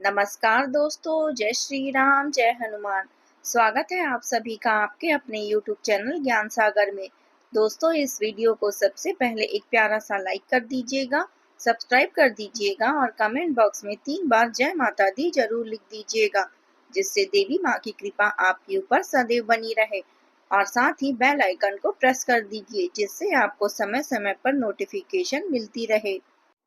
नमस्कार दोस्तों, जय श्री राम, जय हनुमान। स्वागत है आप सभी का आपके अपने YouTube चैनल ज्ञान सागर में। दोस्तों, इस वीडियो को सबसे पहले एक प्यारा सा लाइक कर दीजिएगा, सब्सक्राइब कर दीजिएगा और कमेंट बॉक्स में 3 बार जय माता दी जरूर लिख दीजिएगा, जिससे देवी माँ की कृपा आपके ऊपर सदैव बनी रहे। और साथ ही बेल आइकन को प्रेस कर दीजिए, जिससे आपको समय समय पर नोटिफिकेशन मिलती रहे।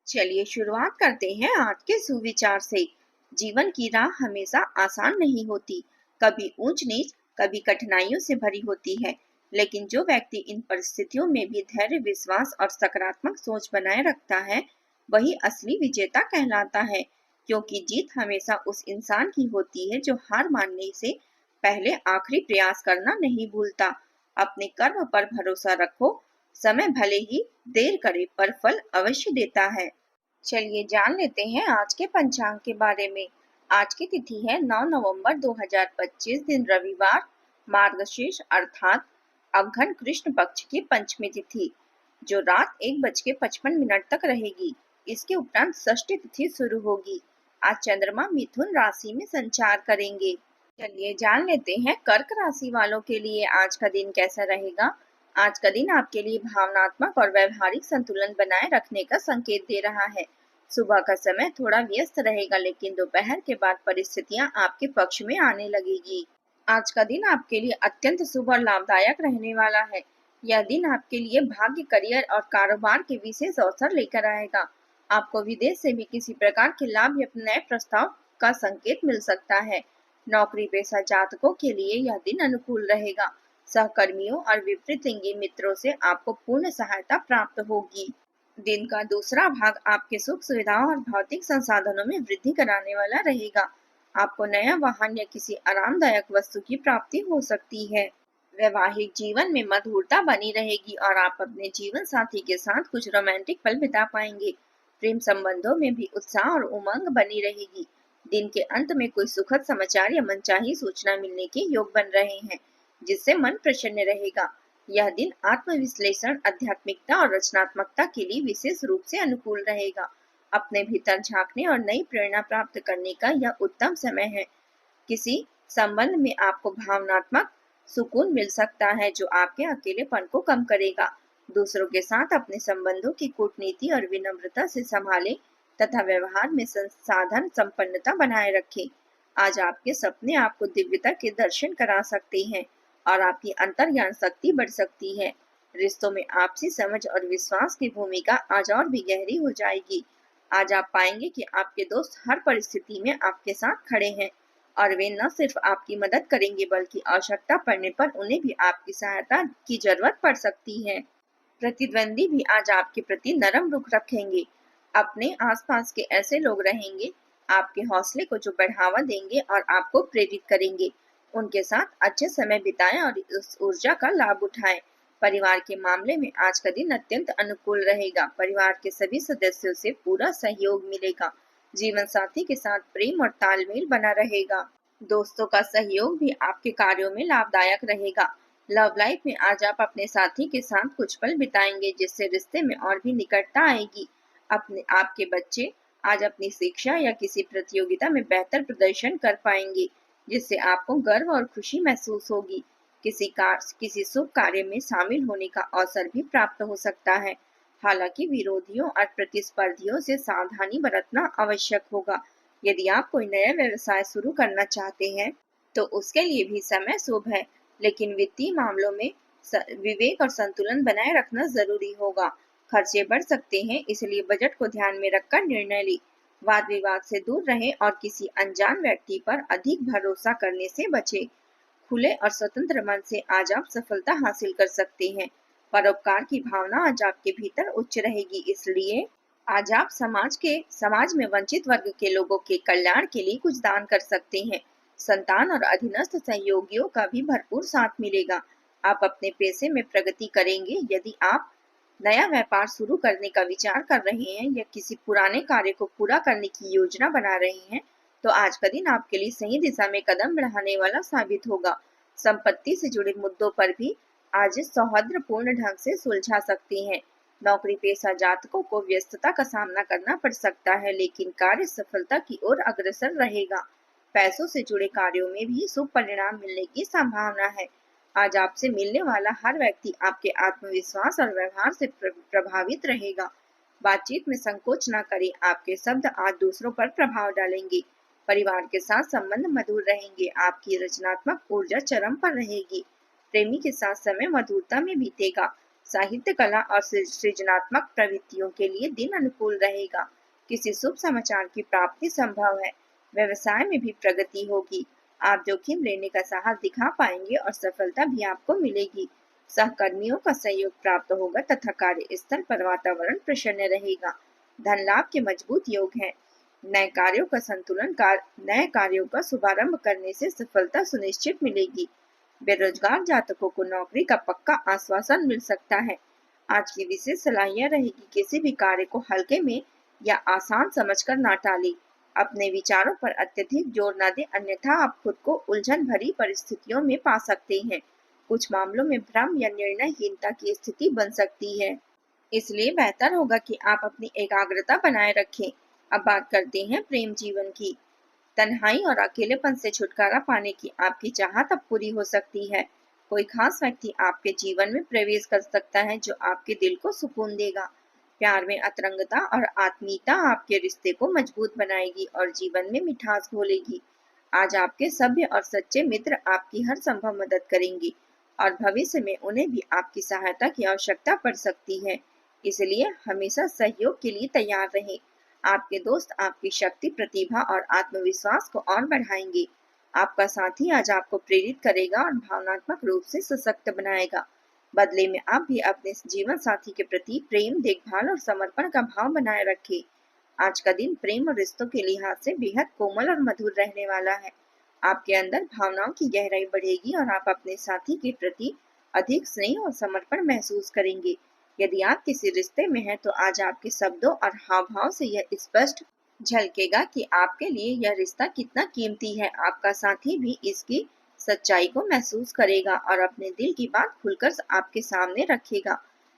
चलिए शुरुआत करते हैं आज के सुविचार से। जीवन की राह हमेशा आसान नहीं होती, कभी ऊंच नीच, कभी कठिनाइयों से भरी होती है। लेकिन जो व्यक्ति इन परिस्थितियों में भी धैर्य, विश्वास और सकारात्मक सोच बनाए रखता है, वही असली विजेता कहलाता है। क्योंकि जीत हमेशा उस इंसान की होती है जो हार मानने से पहले आखिरी प्रयास करना नहीं भूलता। अपने कर्म पर भरोसा रखो, समय भले ही देर करे पर फल अवश्य देता है। चलिए जान लेते हैं आज के पंचांग के बारे में। आज की तिथि है 9 नवंबर 2025, दिन रविवार, मार्गशीर्ष अर्थात अघन कृष्ण पक्ष की पंचमी तिथि, जो रात 1:55 तक रहेगी। इसके उपरांत षष्ठी तिथि शुरू होगी। आज चंद्रमा मिथुन राशि में संचार करेंगे। चलिए जान लेते हैं कर्क राशि वालों के लिए आज का दिन कैसा रहेगा। आज का दिन आपके लिए भावनात्मक और व्यवहारिक संतुलन बनाए रखने का संकेत दे रहा है। सुबह का समय थोड़ा व्यस्त रहेगा, लेकिन दोपहर के बाद परिस्थितियां आपके पक्ष में आने लगेगी। आज का दिन आपके लिए अत्यंत शुभ और लाभदायक रहने वाला है। यह दिन आपके लिए भाग्य, करियर और कारोबार के विशेष अवसर लेकर आएगा। आपको विदेश से भी किसी प्रकार के लाभ या नए प्रस्ताव का संकेत मिल सकता है। नौकरी पेशा जातकों के लिए यह दिन अनुकूल रहेगा। सहकर्मियों और विपरीत लिंगी मित्रों से आपको पूर्ण सहायता प्राप्त होगी। दिन का दूसरा भाग आपके सुख सुविधाओं और भौतिक संसाधनों में वृद्धि कराने वाला रहेगा। आपको नया वाहन या किसी आरामदायक वस्तु की प्राप्ति हो सकती है। वैवाहिक जीवन में मधुरता बनी रहेगी और आप अपने जीवन साथी के साथ कुछ रोमांटिक पल बिता पाएंगे। प्रेम संबंधों में भी उत्साह और उमंग बनी रहेगी। दिन के अंत में कोई सुखद समाचार या मनचाही सूचना मिलने के योग बन रहे हैं, जिससे मन प्रसन्न रहेगा। यह दिन आत्मविश्लेषण, आध्यात्मिकता और रचनात्मकता के लिए विशेष रूप से अनुकूल रहेगा। अपने भीतर झांकने और नई प्रेरणा प्राप्त करने का यह उत्तम समय है। किसी संबंध में आपको भावनात्मक सुकून मिल सकता है, जो आपके अकेलेपन को कम करेगा। दूसरों के साथ अपने संबंधों की कूटनीति और विनम्रता से संभालें तथा व्यवहार में संसाधन संपन्नता बनाए रखें। आज आपके सपने आपको दिव्यता के दर्शन करा सकते हैं और आपकी अंतर्ज्ञान शक्ति बढ़ सकती है। रिश्तों में आपसी समझ और विश्वास की भूमिका आज और भी गहरी हो जाएगी। आज आप पाएंगे कि आपके दोस्त हर परिस्थिति में आपके साथ खड़े हैं और वे न सिर्फ आपकी मदद करेंगे, बल्कि आवश्यकता पड़ने पर उन्हें भी आपकी सहायता की जरूरत पड़ सकती है। प्रतिद्वंदी भी आज आपके प्रति नरम रुख रखेंगे। अपने आसपास के ऐसे लोग रहेंगे आपके हौसले को जो बढ़ावा देंगे और आपको प्रेरित करेंगे। उनके साथ अच्छे समय बिताएं और उस ऊर्जा का लाभ उठाएं। परिवार के मामले में आज का दिन अत्यंत अनुकूल रहेगा। परिवार के सभी सदस्यों से पूरा सहयोग मिलेगा। जीवन साथी के साथ प्रेम और तालमेल बना रहेगा। दोस्तों का सहयोग भी आपके कार्यों में लाभदायक रहेगा। लव लाइफ में आज आप अपने साथी के साथ कुछ पल बिताएंगे, जिससे रिश्ते में और भी निकटता आएगी। आपके बच्चे आज अपनी शिक्षा या किसी प्रतियोगिता में बेहतर प्रदर्शन कर पाएंगे, जिससे आपको गर्व और खुशी महसूस होगी। किसी शुभ कार्य में शामिल होने का अवसर भी प्राप्त हो सकता है। हालांकि विरोधियों और प्रतिस्पर्धियों से सावधानी बरतना आवश्यक होगा। यदि आप कोई नया व्यवसाय शुरू करना चाहते हैं तो उसके लिए भी समय शुभ है, लेकिन वित्तीय मामलों में विवेक और संतुलन बनाए रखना जरूरी होगा। खर्चे बढ़ सकते हैं, इसलिए बजट को ध्यान में रखकर निर्णय लें। वाद विवाद से दूर रहें और किसी अनजान व्यक्ति पर अधिक भरोसा करने से बचें। खुले और स्वतंत्र मन से आज आप सफलता हासिल कर सकते हैं। परोपकार की भावना आज आपके भीतर उच्च रहेगी, इसलिए आज आप समाज में वंचित वर्ग के लोगों के कल्याण के लिए कुछ दान कर सकते हैं। संतान और अधीनस्थ सहयोगियों का भी भरपूर साथ मिलेगा। आप अपने पेशे में प्रगति करेंगे। यदि आप नया व्यापार शुरू करने का विचार कर रहे हैं या किसी पुराने कार्य को पूरा करने की योजना बना रहे हैं, तो आज का दिन आपके लिए सही दिशा में कदम बढ़ाने वाला साबित होगा। संपत्ति से जुड़े मुद्दों पर भी आज सौहार्दपूर्ण ढंग से सुलझा सकते हैं। नौकरी पेशा जातकों को व्यस्तता का सामना करना पड़ सकता है, लेकिन कार्य सफलता की ओर अग्रसर रहेगा। पैसों से जुड़े कार्यों में भी शुभ परिणाम मिलने की संभावना है। आज आपसे मिलने वाला हर व्यक्ति आपके आत्मविश्वास और व्यवहार से प्रभावित रहेगा। बातचीत में संकोच न करें, आपके शब्द आज दूसरों पर प्रभाव डालेंगे। परिवार के साथ संबंध मधुर रहेंगे, आपकी रचनात्मक ऊर्जा चरम पर रहेगी। प्रेमी के साथ समय मधुरता में बीतेगा। साहित्य, कला और सृजनात्मक प्रवृत्तियों के लिए दिन अनुकूल रहेगा। किसी शुभ समाचार की प्राप्ति संभव है। व्यवसाय में भी प्रगति होगी। आप जोखिम लेने का साहस दिखा पाएंगे और सफलता भी आपको मिलेगी। सहकर्मियों का सहयोग प्राप्त होगा तथा कार्यस्थल पर वातावरण प्रसन्न रहेगा। धन लाभ के मजबूत योग हैं। नए कार्यों का शुभारंभ करने से सफलता सुनिश्चित मिलेगी। बेरोजगार जातकों को नौकरी का पक्का आश्वासन मिल सकता है। आज की विशेष सलाह यह रहेगी, किसी भी कार्य को हल्के में या आसान समझकर ना टालें। अपने विचारों पर अत्यधिक जोर न दें, अन्यथा आप खुद को उलझन भरी परिस्थितियों में पा सकते हैं। कुछ मामलों में भ्रम या निर्णयहीनता की स्थिति बन सकती है, इसलिए बेहतर होगा कि आप अपनी एकाग्रता बनाए रखें। अब बात करते हैं प्रेम जीवन की। तन्हाई और अकेलेपन से छुटकारा पाने की आपकी चाहत अब पूरी हो सकती है। कोई खास व्यक्ति आपके जीवन में प्रवेश कर सकता है जो आपके दिल को सुकून देगा। प्यार में अतरंगता और आत्मीयता आपके रिश्ते को मजबूत बनाएगी और जीवन में मिठास घोलेगी। आज आपके सभ्य और सच्चे मित्र आपकी हर संभव मदद करेंगे और भविष्य में उन्हें भी आपकी सहायता की आवश्यकता पड़ सकती है, इसलिए हमेशा सहयोग के लिए तैयार रहें। आपके दोस्त आपकी शक्ति, प्रतिभा और आत्मविश्वास को और बढ़ाएंगे। आपका साथी आज आपको प्रेरित करेगा और भावनात्मक रूप से सशक्त बनाएगा। बदले में आप भी अपने जीवन साथी के प्रति प्रेम, देखभाल और समर्पण का भाव बनाए रखें। आज का दिन प्रेम और रिश्तों के लिहाज से बेहद कोमल और मधुर रहने वाला है। आपके अंदर भावनाओं की गहराई बढ़ेगी और आप अपने साथी के प्रति अधिक स्नेह और समर्पण महसूस करेंगे। यदि आप किसी रिश्ते में हैं तो आज आपके शब्दों और हाव भाव से यह स्पष्ट झलकेगा कि आपके लिए यह रिश्ता कितना कीमती है। आपका साथी भी इसकी सच्चाई को महसूस करेगा और अपने दिल की बात खुलकर आपके सामने रखेगा।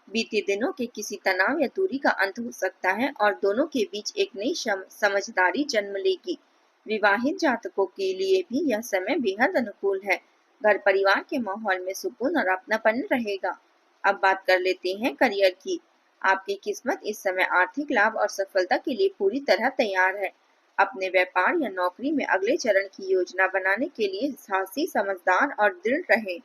बीते दिनों के किसी तनाव या दूरी का अंत हो सकता है और दोनों के बीच एक नई समझदारी जन्म लेगी। विवाहित जातकों के लिए भी यह समय बेहद अनुकूल है। घर परिवार के माहौल में सुकून और अपनापन रहेगा। अब बात कर लेते हैं करियर की। आपकी किस्मत इस समय आर्थिक लाभ और सफलता के लिए पूरी तरह तैयार है। अपने व्यापार या नौकरी में अगले चरण की योजना बनाने के लिए साहसी, समझदार और दृढ़ रहें।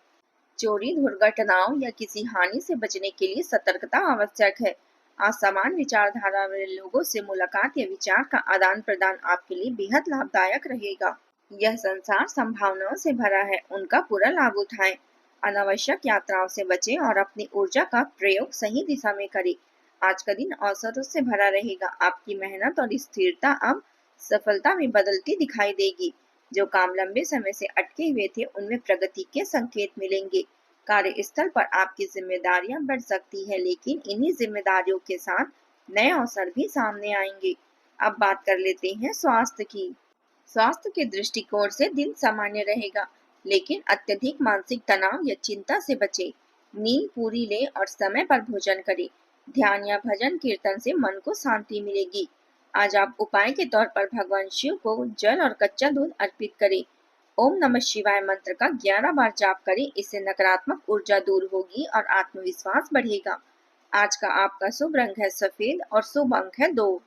चोरी, दुर्घटनाओं या किसी हानि से बचने के लिए सतर्कता आवश्यक है। असमान विचारधारा वाले लोगों से मुलाकात या विचार का आदान प्रदान आपके लिए बेहद लाभदायक रहेगा। यह संसार संभावनाओं से भरा है, उनका पूरा लाभ उठाएं। अनावश्यक यात्राओं से बचें और अपनी ऊर्जा का प्रयोग सही दिशा में करें। आज का दिन अवसरों से भरा रहेगा। आपकी मेहनत और स्थिरता अब सफलता में बदलती दिखाई देगी। जो काम लंबे समय से अटके हुए थे उनमें प्रगति के संकेत मिलेंगे। कार्यस्थल पर आपकी जिम्मेदारियां बढ़ सकती है, लेकिन इन्हीं जिम्मेदारियों के साथ नए अवसर भी सामने आएंगे। अब बात कर लेते हैं स्वास्थ्य की। स्वास्थ्य के दृष्टिकोण से दिन सामान्य रहेगा, लेकिन अत्यधिक मानसिक तनाव या चिंता से बचें। नींद पूरी लें और समय पर भोजन करें। ध्यान या भजन कीर्तन से मन को शांति मिलेगी। आज आप उपाय के तौर पर भगवान शिव को जल और कच्चा दूध अर्पित करें। ओम नमः शिवाय मंत्र का 11 बार जाप करें, इससे नकारात्मक ऊर्जा दूर होगी और आत्मविश्वास बढ़ेगा। आज का आपका शुभ रंग है सफेद और शुभ अंक है 2।